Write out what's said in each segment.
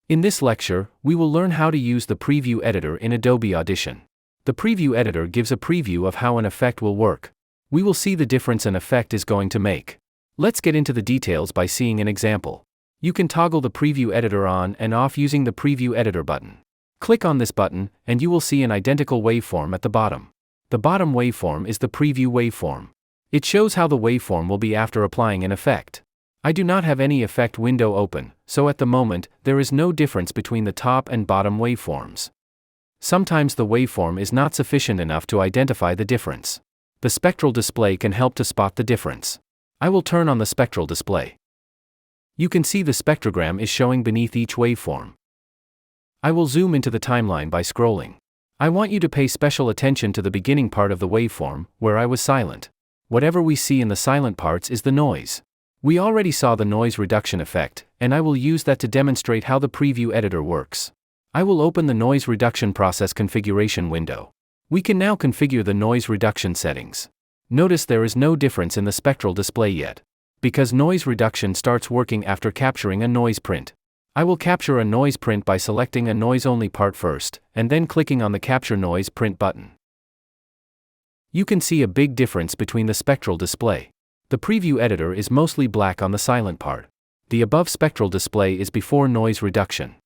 In this lecture, we will learn how to use the preview editor in Adobe Audition. The preview editor gives a preview of how an effect will work. We will see the difference an effect is going to make. Let's get into the details by seeing an example. You can toggle the preview editor on and off using the preview editor button. Click on this button, and you will see an identical waveform at the bottom. The bottom waveform is the preview waveform. It shows how the waveform will be after applying an effect. I do not have any effect window open, so at the moment, there is no difference between the top and bottom waveforms. Sometimes the waveform is not sufficient enough to identify the difference. The spectral display can help to spot the difference. I will turn on the spectral display. You can see the spectrogram is showing beneath each waveform. I will zoom into the timeline by scrolling. I want you to pay special attention to the beginning part of the waveform, where I was silent. Whatever we see in the silent parts is the noise. We already saw the noise reduction effect, and I will use that to demonstrate how the preview editor works. I will open the noise reduction process configuration window. We can now configure the noise reduction settings. Notice there is no difference in the spectral display yet, because noise reduction starts working after capturing a noise print. I will capture a noise print by selecting a noise-only part first, and then clicking on the Capture Noise Print button. You can see a big difference between the spectral display. The preview editor is mostly black on the silent part. The above spectral display is before noise reduction.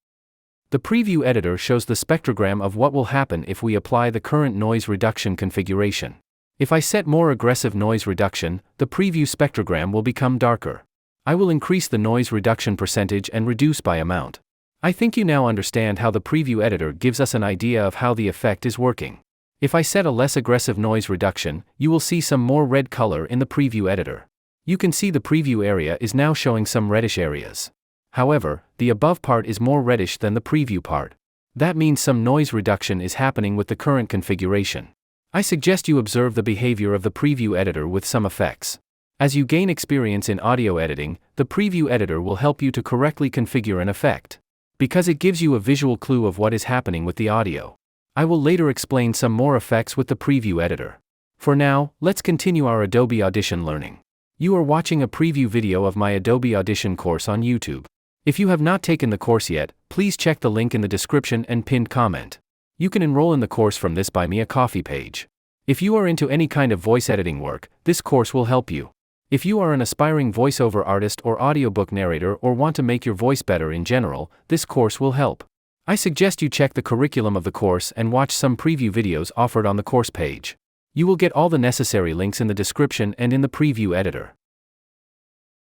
The preview editor shows the spectrogram of what will happen if we apply the current noise reduction configuration. If I set more aggressive noise reduction, the preview spectrogram will become darker. I will increase the noise reduction percentage and reduce by amount. I think you now understand how the preview editor gives us an idea of how the effect is working. If I set a less aggressive noise reduction, you will see some more red color in the preview editor. You can see the preview area is now showing some reddish areas. However, the above part is more reddish than the preview part. That means some noise reduction is happening with the current configuration. I suggest you observe the behavior of the preview editor with some effects. As you gain experience in audio editing, the preview editor will help you to correctly configure an effect, because it gives you a visual clue of what is happening with the audio. I will later explain some more effects with the preview editor. For now, let's continue our Adobe Audition learning. You are watching a preview video of my Adobe Audition course on YouTube. If you have not taken the course yet, please check the link in the description and pinned comment. You can enroll in the course from this Buy Me a Coffee page. If you are into any kind of voice editing work, this course will help you. If you are an aspiring voiceover artist or audiobook narrator or want to make your voice better in general, this course will help. I suggest you check the curriculum of the course and watch some preview videos offered on the course page. You will get all the necessary links in the description and in the preview editor.